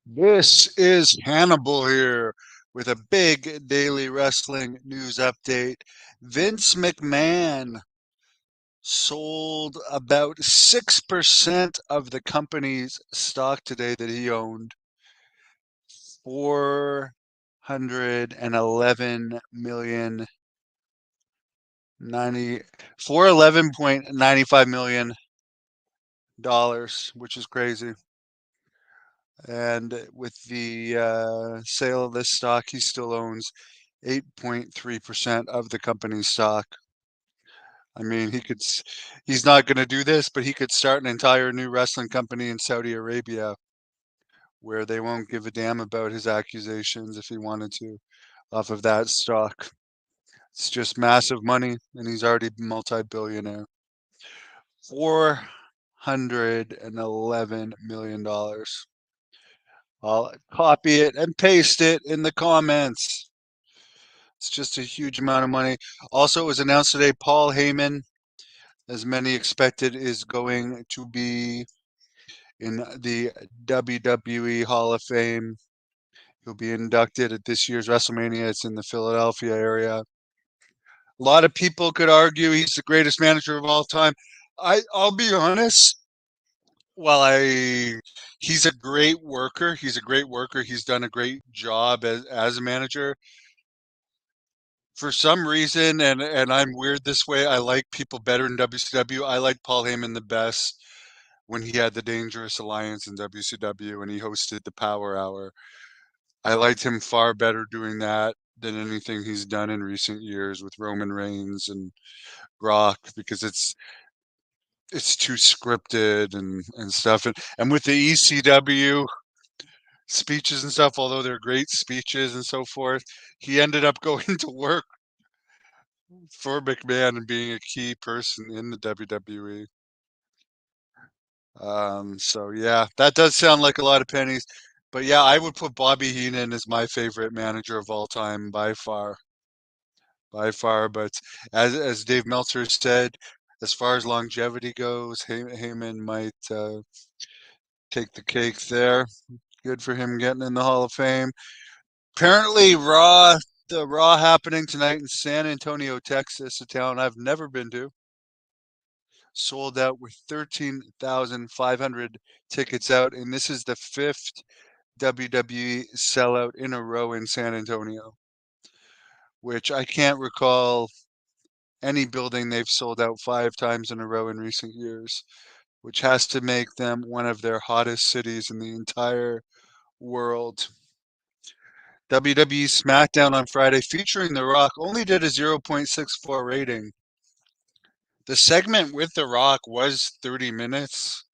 This is Hannibal here with a big daily wrestling news update. Vince McMahon sold about 6% of the company's stock today that he owned, 411 million 90 $411.95 million, which is crazy. And with the sale of this stock, he still owns 8.3% of the company's stock. I mean, he's not going to do this, but he could start an entire new wrestling company in Saudi Arabia where they won't give a damn about his accusations if he wanted to off of that stock. It's just massive money, and he's already multi-billionaire. $411 million. I'll copy it and paste it in the comments. It's just a huge amount of money. Also, it was announced today Paul Heyman, as many expected, is going to be in the WWE Hall of Fame. He'll be inducted at this year's WrestleMania. It's in the Philadelphia area. A lot of people could argue he's the greatest manager of all time. I'll be honest. While I he's a great worker, he's a great worker. He's done a great job as a manager. For some reason, and I'm weird this way, I like people better in WCW. I like Paul Heyman the best when he had the Dangerous Alliance in WCW and he hosted the Power Hour. I liked him far better doing that than anything he's done in recent years with Roman Reigns and Brock because it's too scripted and stuff. And with the ECW speeches and stuff, although they're great speeches and so forth, he ended up going to work for McMahon and being a key person in the WWE. So yeah, that does sound like a lot of pennies. But yeah, I would put Bobby Heenan as my favorite manager of all time by far. By far. But as Dave Meltzer said, as far as longevity goes, Heyman might take the cake there. Good for him getting in the Hall of Fame. Apparently, the Raw happening tonight in San Antonio, Texas, a town I've never been to, sold out with 13,500 tickets out, and this is the fifth WWE sellout in a row in San Antonio, which I can't recall any building they've sold out 5 times in a row in recent years, which has to make them one of their hottest cities in the entire world. WWE SmackDown on Friday featuring The Rock only did a 0.64 rating. The segment with The Rock was 30 minutes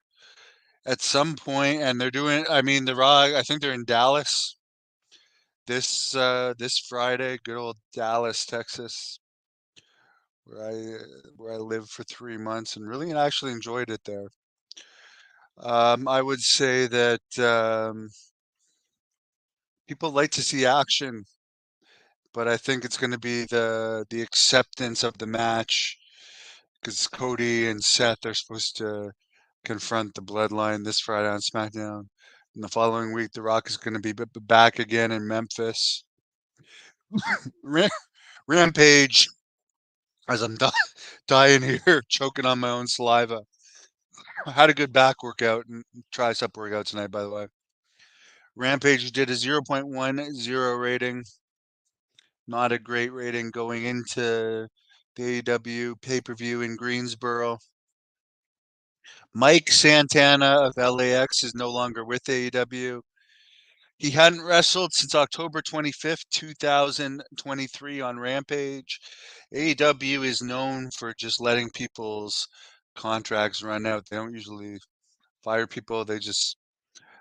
at some point, and they're doing, I mean, The Rock, I think they're in Dallas this Friday, good old Dallas, Texas, where I lived for 3 months and really actually enjoyed it there. I would say that people like to see action, but I think it's going to be the acceptance of the match because Cody and Seth are supposed to confront the Bloodline this Friday on SmackDown. And the following week, The Rock is going to be back again in Memphis. Rampage, as I'm dying here, choking on my own saliva. I had a good back workout and tricep workout tonight, by the way. Rampage did a 0.10 rating. Not a great rating going into the AEW pay-per-view in Greensboro. Mike Santana of LAX is no longer with AEW. He hadn't wrestled since October 25th, 2023 on Rampage. AEW is known for just letting people's contracts run out. They don't usually fire people. They just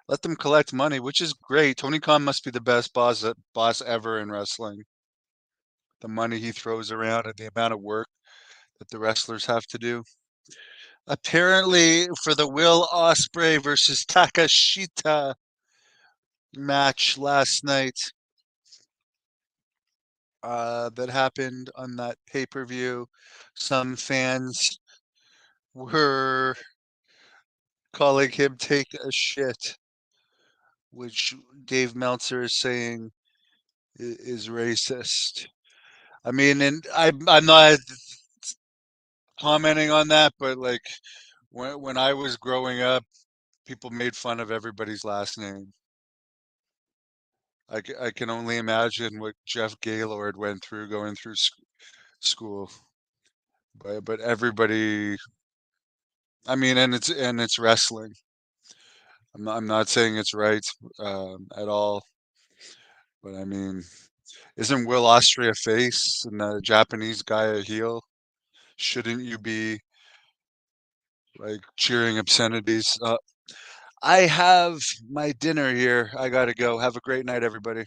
let them collect money, which is great. Tony Khan must be the best boss ever in wrestling. The money he throws around and the amount of work that the wrestlers have to do. Apparently, for the Will Ospreay versus Takashita match last night that happened on that pay-per-view, some fans were calling him take a shit which Dave Meltzer is saying is racist. I mean, and I'm not commenting on that, but like when I was growing up, people made fun of everybody's last name. I can only imagine what Jeff Gaylord went through going through school. But everybody, I mean, and it's wrestling. I'm not saying it's right at all, but I mean, isn't Will Austria face and the Japanese guy a heel? Shouldn't you be like cheering obscenities? I have my dinner here. I gotta go. Have a great night, everybody.